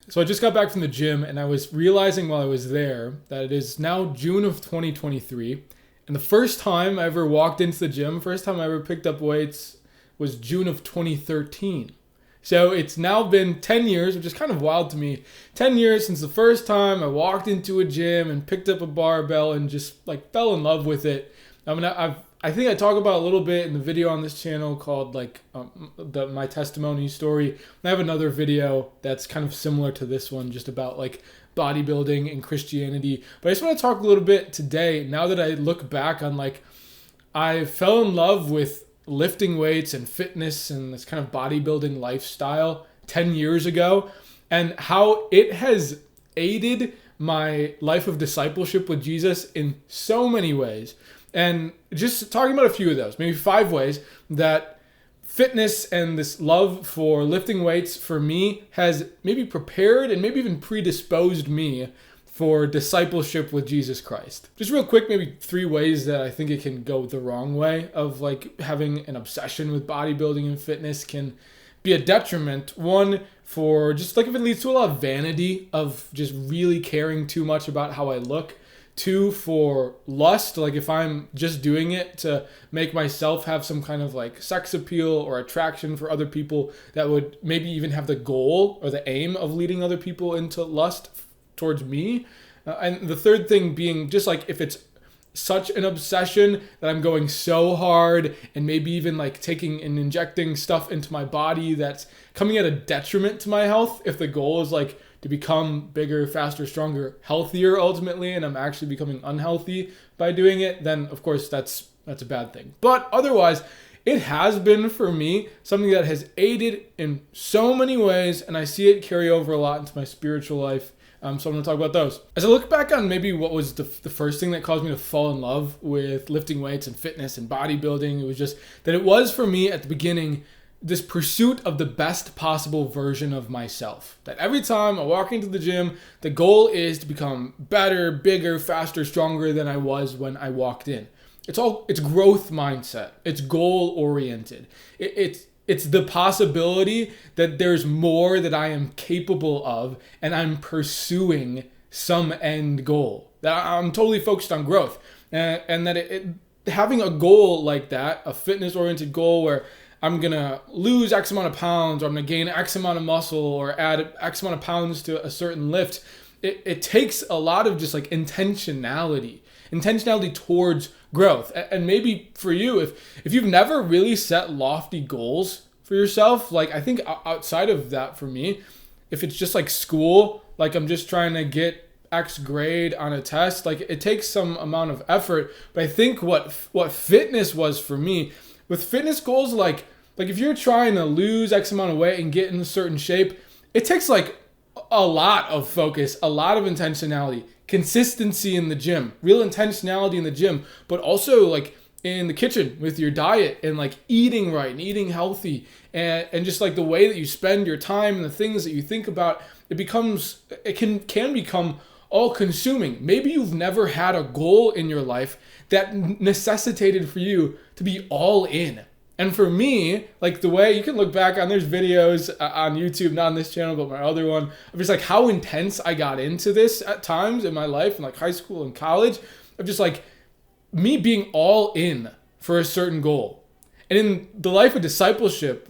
So I just got back from the gym and I was realizing while I was there that it is now June of 2023. And the first time I ever walked into the gym, first time I ever picked up weights was June of 2013. So it's now been 10 years, which is kind of wild to me. 10 years since the first time I walked into a gym and picked up a barbell and just like fell in love with it. I think I talk about a little bit in the video on this channel called my testimony story. I have another video that's kind of similar to this one, just about like bodybuilding and Christianity. But I just want to talk a little bit today, now that I look back on I fell in love with lifting weights and fitness and this kind of bodybuilding lifestyle 10 years ago, and how it has aided my life of discipleship with Jesus in so many ways. And just talking about a few of those, maybe 5 ways that fitness and this love for lifting weights for me has maybe prepared and maybe even predisposed me for discipleship with Jesus Christ. Just real quick, maybe 3 ways that I think it can go the wrong way of having an obsession with bodybuilding and fitness can be a detriment. 1, for just if it leads to a lot of vanity of just really caring too much about how I look. 2, for lust, if I'm just doing it to make myself have some kind of sex appeal or attraction for other people that would maybe even have the goal or the aim of leading other people into lust towards me. And the 3rd thing being just if it's such an obsession that I'm going so hard and maybe even taking and injecting stuff into my body that's coming at a detriment to my health, if the goal is to become bigger, faster, stronger, healthier ultimately, and I'm actually becoming unhealthy by doing it, then of course that's a bad thing. But otherwise, it has been for me something that has aided in so many ways, and I see it carry over a lot into my spiritual life. So I'm going to talk about those. As I look back on maybe what was the first thing that caused me to fall in love with lifting weights and fitness and bodybuilding, it was just that it was for me at the beginning this pursuit of the best possible version of myself. That every time I walk into the gym, the goal is to become better, bigger, faster, stronger than I was when I walked in. It's growth mindset. It's goal oriented. It's the possibility that there's more that I am capable of and I'm pursuing some end goal. That I'm totally focused on growth. And that having a goal like that, a fitness oriented goal where I'm going to lose X amount of pounds, or I'm going to gain X amount of muscle, or add X amount of pounds to a certain lift. It takes a lot of just intentionality towards growth. And maybe for you, if you've never really set lofty goals for yourself, I think outside of that for me, if it's just school, I'm just trying to get X grade on a test, it takes some amount of effort. But I think what fitness was for me, with fitness goals, if you're trying to lose X amount of weight and get in a certain shape, it takes a lot of focus, a lot of intentionality, consistency in the gym, real intentionality in the gym, but also in the kitchen with your diet and eating right and eating healthy and just the way that you spend your time and the things that you think about, it can become all consuming. Maybe you've never had a goal in your life that necessitated for you to be all in. And for me, the way you can look back on, there's videos on YouTube, not on this channel, but my other one, of just how intense I got into this at times in my life, in high school and college, of just me being all in for a certain goal. And in the life of discipleship,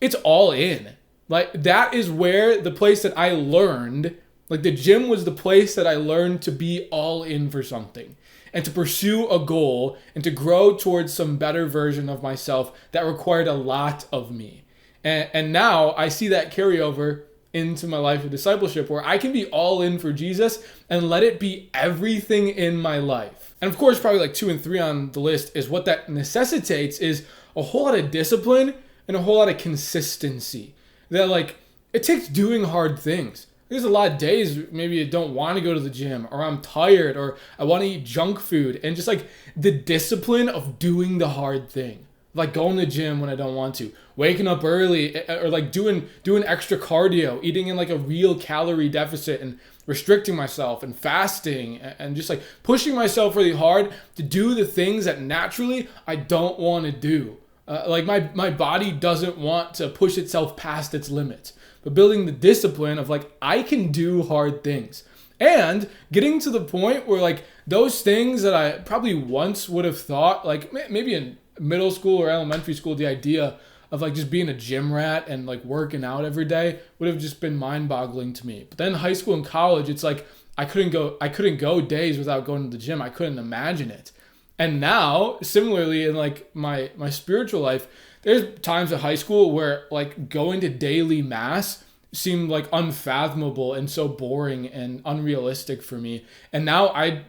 it's all in. That is where the place that I learned, the gym was the place that I learned to be all in for something and to pursue a goal and to grow towards some better version of myself that required a lot of me. And now I see that carry over into my life of discipleship where I can be all in for Jesus and let it be everything in my life. And of course, probably 2 and 3 on the list is what that necessitates is a whole lot of discipline and a whole lot of consistency. That it takes doing hard things. There's a lot of days maybe I don't want to go to the gym, or I'm tired, or I want to eat junk food, and just the discipline of doing the hard thing. Going to the gym when I don't want to, waking up early, or doing extra cardio, eating in a real calorie deficit and restricting myself and fasting and just pushing myself really hard to do the things that naturally I don't want to do. My body doesn't want to push itself past its limits. but building the discipline of like, I can do hard things. And getting to the point where like those things that I probably once would have thought, like maybe in middle school or elementary school, the idea of like just being a gym rat and like working out every day would have just been mind-boggling to me. But then high school and college, it's like I couldn't go days without going to the gym. I couldn't imagine it. And now, similarly in like my spiritual life, there's times at high school where like going to daily mass seemed like unfathomable and so boring and unrealistic for me. And now I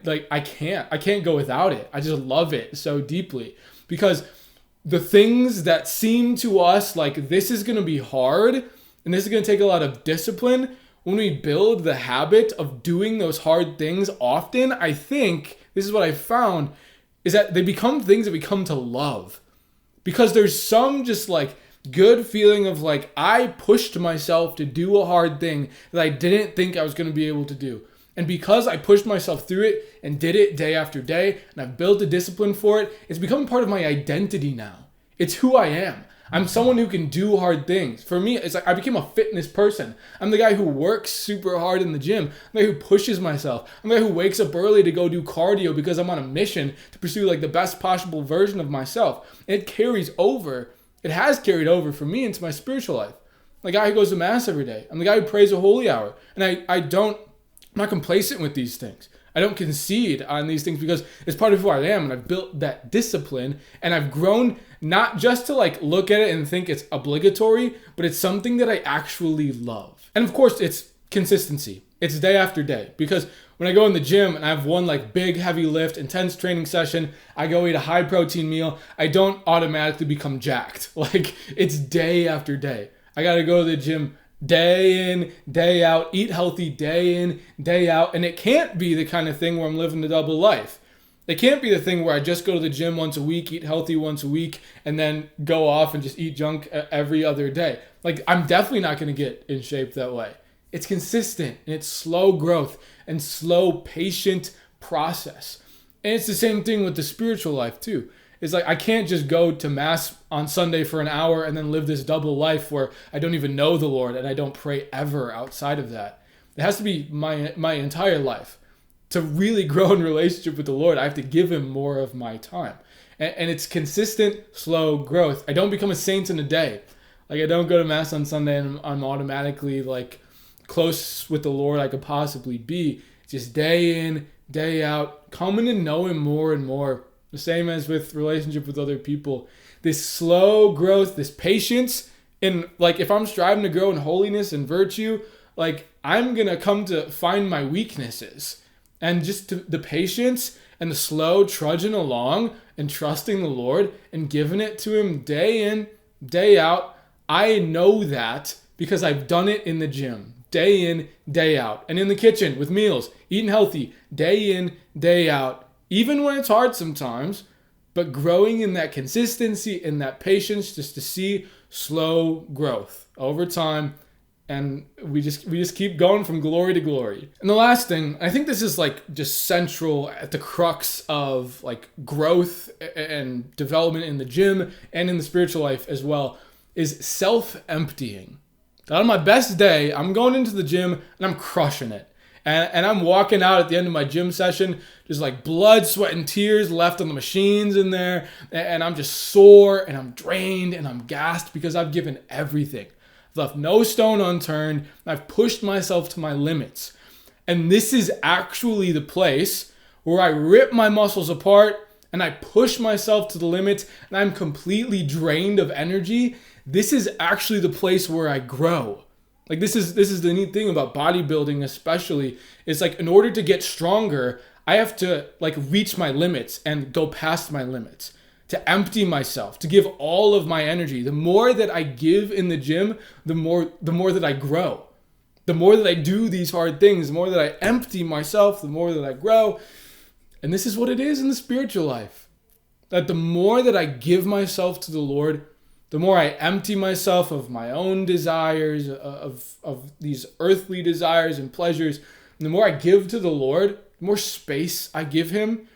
can't go without it. I just love it so deeply, because the things that seem to us like this is going to be hard and this is going to take a lot of discipline, when we build the habit of doing those hard things often, I think this is what I found, is that they become things that we come to love. Because there's some just like good feeling of like, I pushed myself to do a hard thing that I didn't think I was going to be able to do. And because I pushed myself through it and did it day after day, and I've built a discipline for it, it's become part of my identity now. It's who I am. I'm someone who can do hard things. For me, it's like I became a fitness person. I'm the guy who works super hard in the gym. I'm the guy who pushes myself. I'm the guy who wakes up early to go do cardio because I'm on a mission to pursue like the best possible version of myself. And it carries over. It has carried over for me into my spiritual life. I'm the guy who goes to mass every day. I'm the guy who prays a holy hour. And I'm not complacent with these things. I don't concede on these things because it's part of who I am, and I've built that discipline, and I've grown not just to like look at it and think it's obligatory, but it's something that I actually love. And of course, it's consistency. It's day after day, because when I go in the gym and I have one like big heavy lift, intense training session, I go eat a high protein meal, I don't automatically become jacked. Like, it's day after day. I got to go to the gym day in, day out, eat healthy day in, day out. And it can't be the kind of thing where I'm living the double life. It can't be the thing where I just go to the gym once a week, eat healthy once a week, and then go off and just eat junk every other day. Like, I'm definitely not going to get in shape that way. It's consistent, and it's slow growth and slow, patient process. And it's the same thing with the spiritual life too. It's like I can't just go to mass on Sunday for an hour and then live this double life where I don't even know the Lord and I don't pray ever outside of that. It has to be my entire life. To really grow in relationship with the Lord, I have to give him more of my time. And it's consistent, slow growth. I don't become a saint in a day. Like, I don't go to mass on Sunday and I'm automatically like close with the Lord I could possibly be. Just day in, day out, coming to know him more and more. The same as with relationship with other people. This slow growth, this patience, and like if I'm striving to grow in holiness and virtue, like I'm going to come to find my weaknesses. And just the patience and the slow trudging along and trusting the Lord and giving it to him day in, day out. I know that because I've done it in the gym, day in, day out. And in the kitchen with meals, eating healthy, day in, day out. Even when it's hard sometimes, but growing in that consistency and that patience just to see slow growth over time. And we just keep going from glory to glory. And the last thing, I think this is like just central at the crux of like growth and development in the gym and in the spiritual life as well, is self-emptying. On my best day, I'm going into the gym and I'm crushing it. And I'm walking out at the end of my gym session, just like blood, sweat, and tears left on the machines in there. And I'm just sore and I'm drained and I'm gassed because I've given everything. I've left no stone unturned. I've pushed myself to my limits. And this is actually the place where I rip my muscles apart and I push myself to the limits and I'm completely drained of energy. This is actually the place where I grow. Like this is the neat thing about bodybuilding especially, is like in order to get stronger, I have to like reach my limits and go past my limits, to empty myself, to give all of my energy. The more that I give in the gym, the more that I grow. The more that I do these hard things, the more that I empty myself, the more that I grow. And this is what it is in the spiritual life. That the more that I give myself to the Lord, the more I empty myself of my own desires, of these earthly desires and pleasures, and the more I give to the Lord, the more space I give him,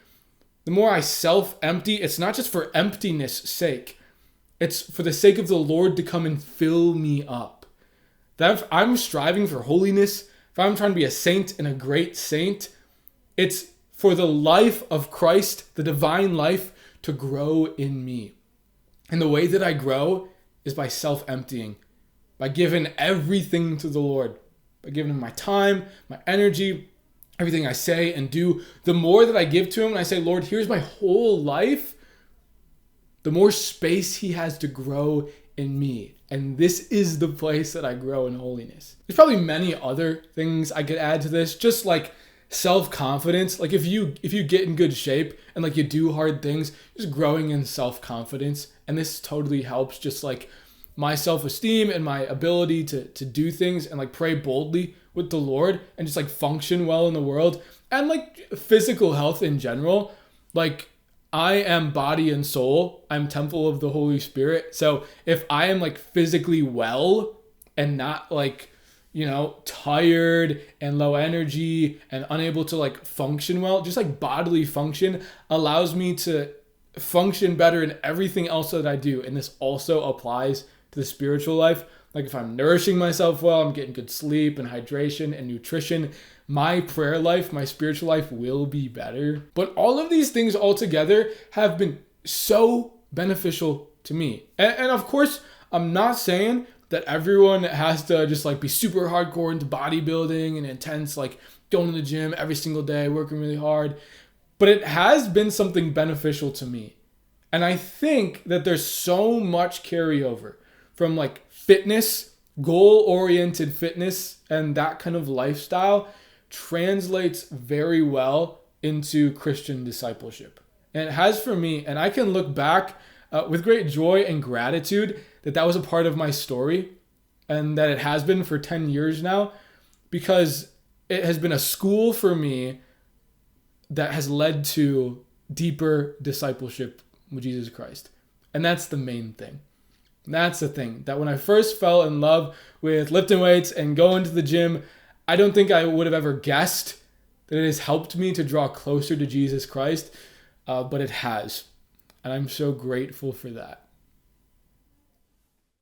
the more I self-empty. It's not just for emptiness sake. It's for the sake of the Lord to come and fill me up. That if I'm striving for holiness, if I'm trying to be a saint and a great saint, it's for the life of Christ, the divine life, to grow in me. And the way that I grow is by self-emptying, by giving everything to the Lord, by giving him my time, my energy, everything I say and do. The more that I give to him and I say, Lord, here's my whole life, the more space he has to grow in me. And this is the place that I grow in holiness. There's probably many other things I could add to this, just like self-confidence. Like if you get in good shape and like you do hard things, just growing in self-confidence. And this totally helps just like my self-esteem and my ability to do things and like pray boldly with the Lord and just like function well in the world, and like physical health in general. Like I am body and soul. I'm temple of the Holy Spirit. So if I am like physically well and not like, tired and low energy and unable to like function well, just like bodily function allows me to function better in everything else that I do. And this also applies to the spiritual life. Like if I'm nourishing myself well, I'm getting good sleep and hydration and nutrition, my prayer life, my spiritual life will be better. But all of these things all together have been so beneficial to me. And of course, I'm not saying that everyone has to just like be super hardcore into bodybuilding and intense, like going to the gym every single day, working really hard. But it has been something beneficial to me. And I think that there's so much carryover from like fitness, goal-oriented fitness, and that kind of lifestyle translates very well into Christian discipleship. And it has for me, and I can look back with great joy and gratitude that was a part of my story and that it has been for 10 years now, because it has been a school for me that has led to deeper discipleship with Jesus Christ. And that's the main thing. That's the thing, that when I first fell in love with lifting weights and going to the gym, I don't think I would have ever guessed that it has helped me to draw closer to Jesus Christ, but it has. And I'm so grateful for that.